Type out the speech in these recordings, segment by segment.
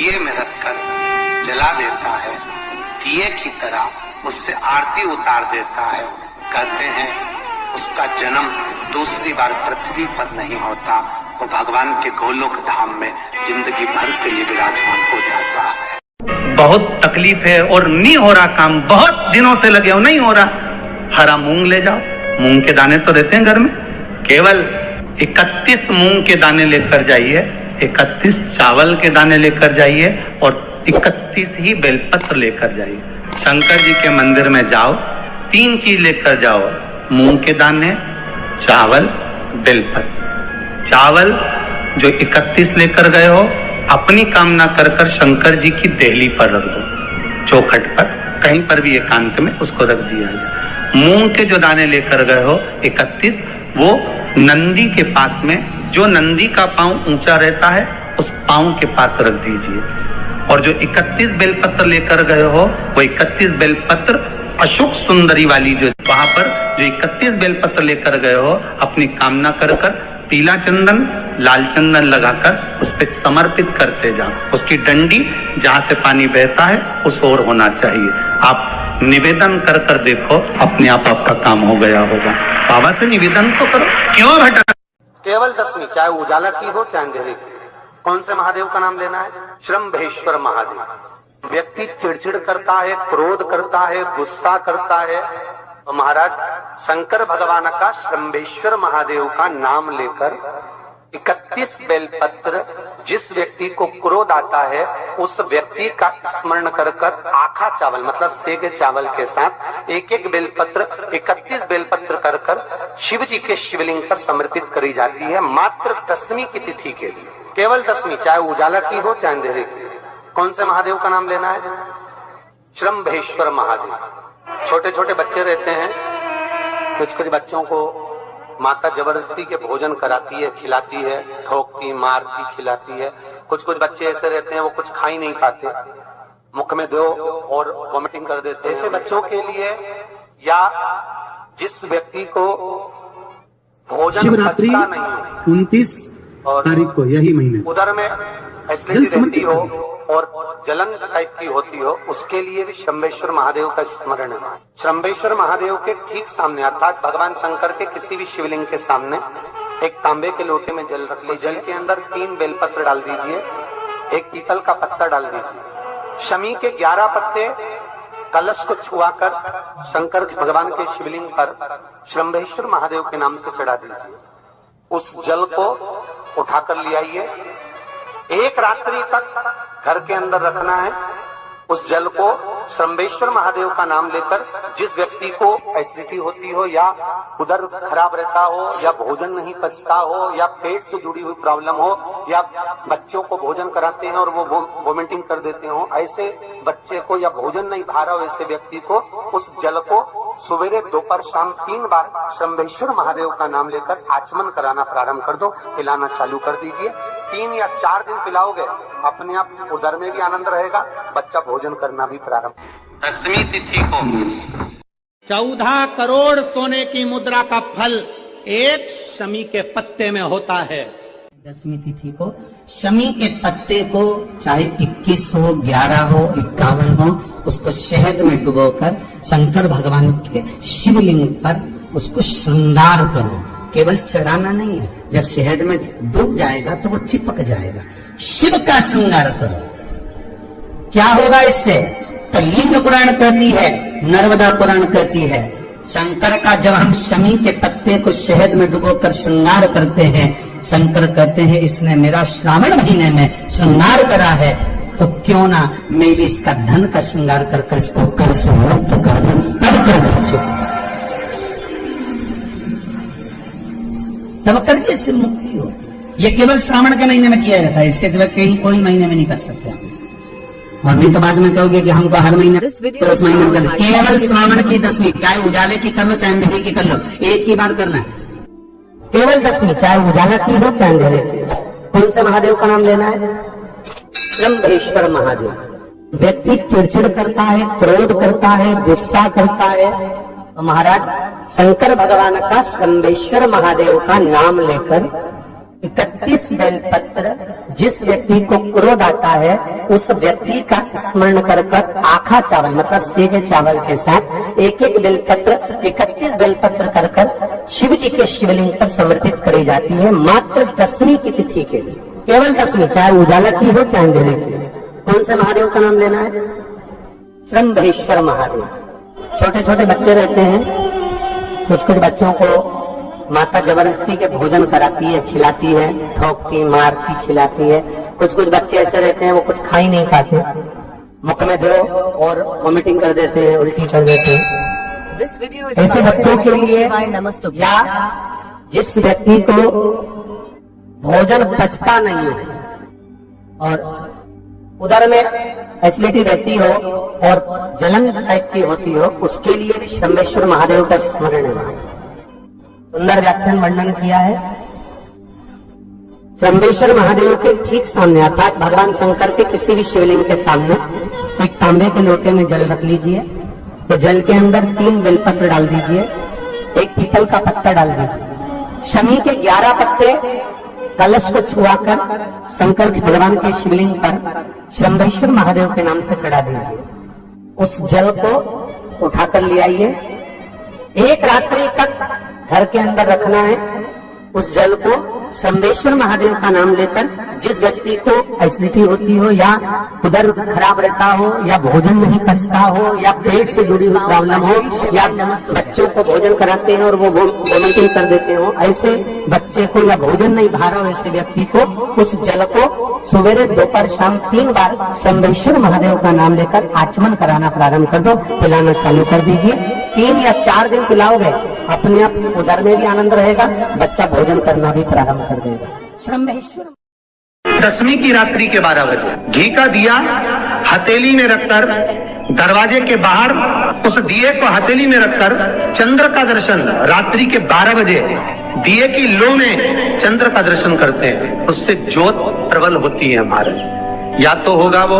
दिए में रखकर जला देता है, दिए की तरह उससे आरती उतार देता है। कहते हैं उसका जन्म दूसरी बार पृथ्वी पर नहीं होता, वो भगवान के गोलोक धाम में जिंदगी भर के लिए विराजमान हो जाता है। बहुत तकलीफ है और नहीं हो रहा काम, बहुत दिनों से लगे हो, नहीं हो रहा। हरा मूंग ले जाओ, मूंग के दाने तो रहते हैं घर में, केवल 31 मूंग के दाने लेकर जाइए, 31 चावल के दाने लेकर जाइए और 31 ही बेलपत्र लेकर जाइए। शंकर जी के मंदिर में जाओ, 3 चीज लेकर जाओ, मूंग के दाने, चावल, बेलपत्र। चावल जो 31 लेकर गए हो, अपनी कामना कर कर शंकर जी की देहली पर रख दो, चौखट पर, कहीं पर भी एकांत में उसको रख दिया जाए। मूंग के जो दाने लेकर गए हो 31, वो नंदी के पास में, जो नंदी का पांव ऊंचा रहता है उस पांव के पास रख दीजिए। और जो 31 बेलपत्र लेकर गए हो, वो 31 बेलपत्र अशोक सुंदरी वाली जो वहां पर जो 31 बेलपत्र लेकर गए हो, अपनी कामना कर कर पीला चंदन, लाल चंदन लगाकर उस पर समर्पित करते जाओ। उसकी डंडी जहां से पानी बहता है उस ओर होना चाहिए। आप निवेदन कर कर देखो, अपने आप आपका काम हो गया होगा। बाबा से निवेदन तो करो, क्यों भटक। केवल दशमी, चाहे उजाला की हो चाहे अंधेरे की। कौन से महादेव का नाम लेना है? श्रम्भेश्वर महादेव। व्यक्ति चिड़चिड़ करता है, क्रोध करता है, गुस्सा करता है, तो महाराज शंकर भगवान का श्रम्भेश्वर महादेव का नाम लेकर 31 बेलपत्र, जिस व्यक्ति को क्रोध आता है उस व्यक्ति का स्मरण कर कर आखा चावल मतलब सेगे चावल के साथ एक एक बेलपत्र 31 बेलपत्र कर कर शिव जी के शिवलिंग पर समर्पित करी जाती है, मात्र दशमी की तिथि के लिए। केवल दशमी, चाहे उजाला की हो चाहे अंधेरे की। कौन से महादेव का नाम लेना है? श्रम्भेश्वर महादेव। छोटे छोटे बच्चे रहते हैं, कुछ कुछ बच्चों को माता जबरदस्ती के भोजन कराती है, खिलाती है, ठोकती, मारती, खिलाती है। कुछ कुछ बच्चे ऐसे रहते हैं वो कुछ खा ही नहीं पाते, मुख में दो और वॉमिटिंग कर देते हैं। ऐसे बच्चों के लिए या जिस व्यक्ति को भोजन शिवरात्रि पचता नहीं, 29 तारीख को यही महीने उधर में एसिडिटी रहती हो और जलन टाइप की होती हो, उसके लिए भी श्रम्भेश्वर महादेव का स्मरण है। श्रम्भेश्वर महादेव के ठीक सामने अर्थात भगवान शंकर के किसी भी शिवलिंग के सामने एक तांबे के लोटे में जल रख लीजिए। जल के अंदर 3 बेलपत्र डाल दीजिए, एक पीपल का पत्ता डाल दीजिए, शमी के 11 पत्ते कलश को छुआकर शंकर भगवान के शिवलिंग पर श्रम्भेश्वर महादेव के नाम से चढ़ा दीजिए। उस जल को उठाकर ले आइए, एक रात्रि तक घर के अंदर रखना है। उस जल को श्रम्भेश्वर महादेव का नाम लेकर, जिस व्यक्ति को एसिडिटी होती हो या उदर खराब रहता हो या भोजन नहीं पचता हो या पेट से जुड़ी हुई प्रॉब्लम हो या बच्चों को भोजन कराते हैं और वो वोमिटिंग कर देते हो, ऐसे बच्चे को या भोजन नहीं भा रहा हो ऐसे व्यक्ति को उस जल को सवेरे दोपहर शाम 3 बार श्रम्भेश्वर महादेव का नाम लेकर आचमन कराना प्रारंभ कर दो, पिलाना चालू कर दीजिए। 3 या 4 दिन पिलाओगे, अपने आप उदर में भी आनंद रहेगा, बच्चा भोजन करना भी प्रारंभ। दशमी तिथि को 14 करोड़ सोने की मुद्रा का फल एक शमी के पत्ते में होता है। दशमी तिथि को शमी के पत्ते को चाहे 21 हो, 11 हो, 51 हो, उसको शहद में डुबोकर शंकर भगवान के शिवलिंग पर उसको श्रृंगार करो। केवल चढ़ाना नहीं है, जब शहद में डूब जाएगा तो वो चिपक जाएगा। शिव का श्रृंगार करो। क्या होगा इससे? तो लिंग पुराण कहती है, नर्मदा पुराण कहती है, शंकर का जब हम शमी के पत्ते को शहद में डुबोकर श्रृंगार करते हैं, शंकर कहते हैं इसने मेरा श्रावण महीने में श्रृंगार करा है, तो क्यों ना मैं भी इसका धन का श्रृंगार कर इसको कर से मुक्त कर दूं, तब कर्ज से मुक्ति हो। ये केवल श्रावण के महीने में किया जाता है, इसके सिवा कहीं कोई महीने में नहीं कर सकते आप इसको। और नहीं तो बाद में कहोगे कि हमको हर महीने तो उस महीने में कर, केवल श्रावण की दशमी, चाहे उजाले की कर लो चाहे अंधेरे की कर लो, एक ही बार करना है। केवल दशमी, चाहे उजाला की हो चाहे अंधेरे की। कौन से महादेव का नाम लेना है? श्रम्भेश्वर महादेव। व्यक्ति चिड़चिड़ करता है, क्रोध करता है, गुस्सा करता है, तो महाराज शंकर भगवान का श्रम्भेश्वर महादेव का नाम लेकर 31 बेलपत्र जिस व्यक्ति को क्रोध आता है उस व्यक्ति का स्मरण कर कर आखा चावल मतलब सेगे चावल के साथ एक एक बेलपत्र 31 बेलपत्र कर कर शिव जी के शिवलिंग पर समर्पित करी जाती है मात्र 10वीं की तिथि के लिए। केवल 10वीं, चाहे उजाला की हो चाहे अंधेरे की। कौन से महादेव का नाम लेना है? श्रंभेश्वर महादेव। छोटे छोटे बच्चे रहते हैं, कुछ कुछ बच्चों को माता जबरदस्ती के भोजन कराती है, खिलाती है, ठोकती मारती खिलाती है। कुछ कुछ बच्चे ऐसे रहते हैं वो कुछ खा ही नहीं पाते, मुख में दो और वॉमिटिंग कर देते हैं, उल्टी कर देते हैं। ऐसे बच्चों के लिए या जिस व्यक्ति को भोजन पचता नहीं है और उदर में एसिडिटी रहती हो और जलन टाइप की होती हो, उसके लिए भी शंभेश्वर महादेव का स्मरण है। सुंदर व्याख्यान वर्णन किया है। शंभेश्वर महादेव के ठीक सामने अर्थात भगवान शंकर के किसी भी शिवलिंग के सामने एक तांबे के लोटे में जल रख लीजिए, तो जल के अंदर 3 बेलपत्र डाल दीजिए, एक पीपल का पत्ता डाल दीजिए, शमी के 11 पत्ते कलश को छुआकर शंकर भगवान के शिवलिंग पर शंभेश्वर महादेव के नाम से चढ़ा दीजिए। उस जल को उठाकर ले आइए, एक रात्रि तक घर के अंदर रखना है। उस जल को शंभेश्वर महादेव का नाम लेकर जिस व्यक्ति को एसिडिटी होती हो या उदर खराब रहता हो या भोजन नहीं पचता हो या पेट से जुड़ी हुई प्रॉब्लम हो या बच्चों को भोजन कराते हैं और वो वोमिटिंग कर देते हो, ऐसे बच्चे को या भोजन नहीं भा रहा हो ऐसे व्यक्ति को उस जल को सवेरे दोपहर शाम 3 बार शंभेश्वर महादेव का नाम लेकर आचमन कराना प्रारंभ कर दो, पिलाना चालू कर दीजिए। 3 या 4 दिन पिलाओगे, अपने आप उदर में भी आनंद रहेगा, बच्चा भोजन करना भी प्रारंभ कर देगा। शंभेश्वर 10वीं की रात्रि के 12 बजे घी का दिया हथेली में रखकर दरवाजे के बाहर उस दिए को हथेली में रखकर चंद्र का दर्शन रात्रि के 12 बजे दिए की लो में चंद्र का दर्शन करते हैं, उससे ज्योत प्रबल होती है हमारे। या तो होगा वो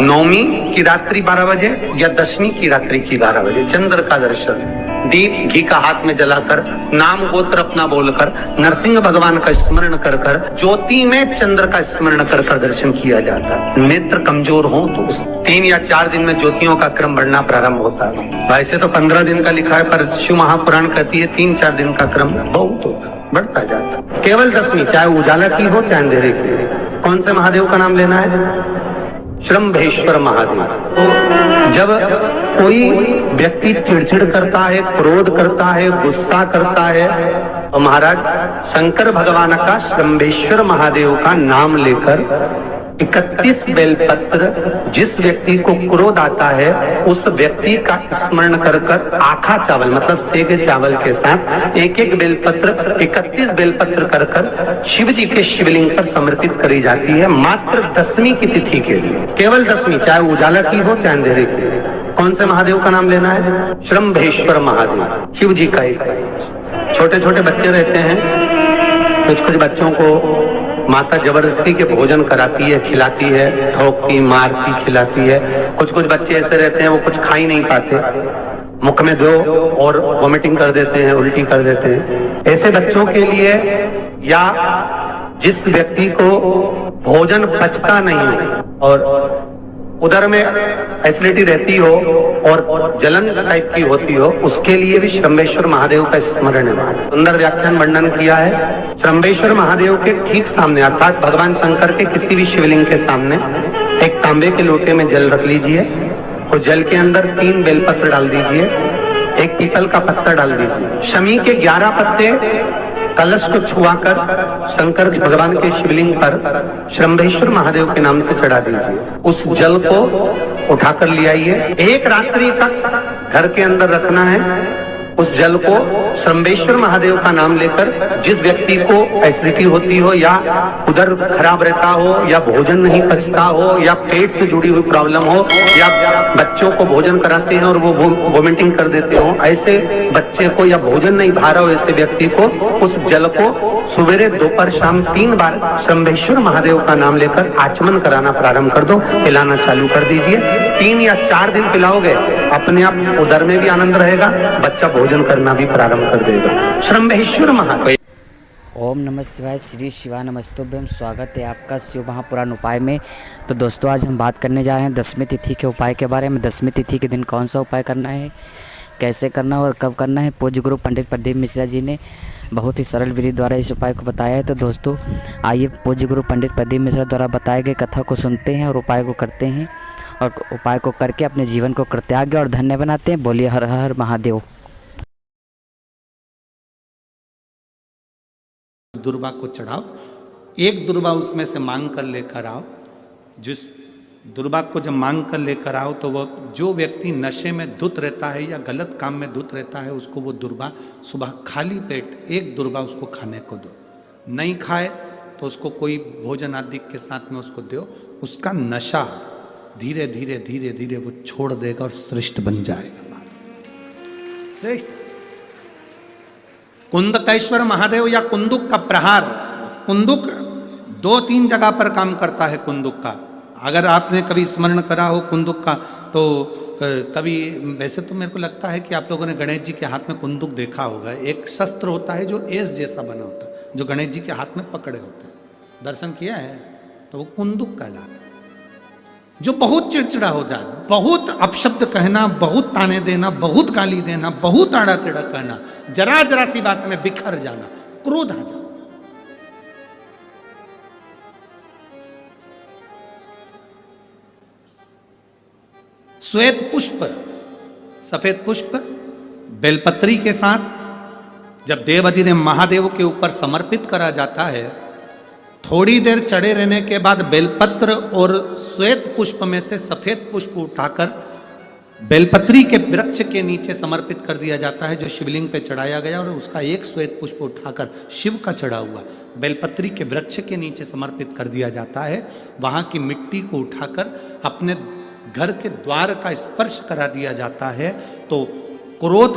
9वीं की रात्रि 12 बजे या 10वीं की रात्रि की 12 बजे चंद्र का दर्शन दीप घी का हाथ में जलाकर नाम गोत्र अपना बोलकर नरसिंह भगवान का स्मरण कर कर ज्योति में चंद्र का स्मरण कर कर दर्शन किया जाता है। नेत्र कमजोर हो तो 3 या 4 दिन में ज्योतियों का क्रम बढ़ना प्रारंभ होता है। वैसे तो 15 दिन का लिखा है, पर शिव महापुराण कहती है 3-4 दिन का क्रम बहुत होता है, बढ़ता जाता है। केवल 10वीं, चाहे उजाला की हो चाहे अंधेरे की। कौन से महादेव का नाम लेना है? शंभेश्वर महादेव। तो जब कोई व्यक्ति चिड़चिड़ करता है, क्रोध करता है, गुस्सा करता है, तो महाराज शंकर भगवान का शंभेश्वर महादेव का नाम लेकर 31 बेलपत्र जिस व्यक्ति को क्रोध आता है उस व्यक्ति का स्मरण कर कर आखा चावल मतलब सेगे चावल के साथ एक एक बेलपत्र 31 बेलपत्र कर कर शिव जी के शिवलिंग पर समर्पित करी जाती है मात्र 10वीं की तिथि के लिए। केवल 10वीं, चाहे उजाला की हो चाहे अंधेरे की। कौन से महादेव का नाम लेना है? शंभेश्वर महादेव, शिव जी का एक। छोटे छोटे बच्चे रहते हैं, कुछ कुछ बच्चों को माता जबरदस्ती के भोजन कराती है, खिलाती है, ठोकती मारती खिलाती है। कुछ कुछ बच्चे ऐसे रहते हैं वो कुछ खा ही नहीं पाते, मुख में दो और वॉमिटिंग कर देते हैं, उल्टी कर देते हैं। ऐसे बच्चों के लिए या जिस व्यक्ति को भोजन पचता नहीं और उदर में एसिडिटी रहती हो और जलन टाइप की होती हो, उसके लिए भी शंभेश्वर महादेव का स्मरण है। सुंदर व्याख्यान वर्णन किया है। शंभेश्वर महादेव के ठीक सामने अर्थात भगवान शंकर के किसी भी शिवलिंग के सामने एक तांबे के लोटे में जल रख लीजिए और जल के अंदर 3 बेलपत्र डाल दीजिए, एक पीपल का पत्ता डाल दीजिए, शमी के 11 पत्ते कलश को छुआकर शंकर भगवान के शिवलिंग पर शंभेश्वर महादेव के नाम से चढ़ा दीजिए। उस जल को उठाकर ले आइए, एक रात्रि तक घर के अंदर रखना है। उस जल को शंभेश्वर महादेव का नाम लेकर जिस व्यक्ति को एसिडिटी होती हो या उदर खराब रहता हो या भोजन नहीं पचता हो या पेट से जुड़ी हुई प्रॉब्लम हो या बच्चों को भोजन कराते हैं और वो वोमिटिंग कर देते हो, ऐसे बच्चे को या भोजन नहीं भा रहा हो ऐसे व्यक्ति को उस जल को सवेरे दोपहर शाम 3 बार शंभेश्वर महादेव का नाम लेकर आचमन कराना प्रारंभ कर दो, पिलाना चालू कर दीजिए। 3 या 4 दिन पिलाओगे, अपने आप उदर में भी आनंद रहेगा, बच्चा भोजन करना भी प्रारंभ कर देगा। शंभेश्वर महादेव। ओम नमः शिवाय। श्री शिवा नमस्तुभ्यम। स्वागत है आपका शिव महापुराण उपाय में। तो दोस्तों आज हम बात करने जा रहे हैं 10वीं तिथि के उपाय के बारे में। 10वीं तिथि के दिन कौन सा उपाय करना है, कैसे करना और कब करना है। पूज्य गुरु पंडित प्रदीप मिश्रा जी ने बहुत ही सरल विधि द्वारा इस उपाय को बताया है। तो दोस्तों आइए पूज्य गुरु पंडित प्रदीप मिश्रा द्वारा बताए गए कथा को सुनते हैं और उपाय को करते हैं और उपाय को करके अपने जीवन को कृतज्ञ और धन्य बनाते हैं। बोलिए हर हर महादेव। दुर्वा को चढ़ाओ, एक दुर्वा उसमें से मांग कर लेकर आओ। जिस दुर्वा को जब मांग कर लेकर आओ तो वह जो व्यक्ति नशे में धुत रहता है या गलत काम में धुत रहता है उसको वो दुर्वा सुबह खाली पेट एक दुर्वा उसको खाने को दो। नहीं खाए तो उसको कोई भोजन आदि के साथ में उसको दो। उसका नशा धीरे धीरे धीरे धीरे वो छोड़ देगा और श्रेष्ठ बन जाएगा। श्रेष्ठ कुंदकेश्वर महादेव या कुंदुक का प्रहार। कुंदुक 2-3 जगह पर काम करता है कुंदुक का। अगर आपने कभी स्मरण करा हो कुंदुक का तो कभी, वैसे तो मेरे को लगता है कि आप लोगों ने गणेश जी के हाथ में कुंदुक देखा होगा। एक शस्त्र होता है जो एस जैसा बना होता है, जो गणेश जी के हाथ में पकड़े होते हैं। दर्शन किया है तो वो कुंदुक कहलाता है। जो बहुत चिड़चिड़ा हो जाए, बहुत अपशब्द कहना, बहुत ताने देना, बहुत गाली देना, बहुत आड़ा टेढ़ा कहना, जरा जरा सी बात में बिखर जाना, क्रोध आ जाना। श्वेत पुष्प, सफेद पुष्प बेलपत्री के साथ जब देवाधिदेव महादेव के ऊपर समर्पित करा जाता है, थोड़ी देर चढ़े रहने के बाद बेलपत्र और श्वेत पुष्प में से सफेद पुष्प उठाकर बेलपत्री के वृक्ष के नीचे समर्पित कर दिया जाता है जो शिवलिंग पे चढ़ाया गया, और उसका एक श्वेत पुष्प उठाकर शिव का चढ़ा हुआ बेलपत्री के वृक्ष के नीचे समर्पित कर दिया जाता है। वहां की मिट्टी को उठाकर अपने घर के द्वार का स्पर्श करा दिया जाता है तो क्रोध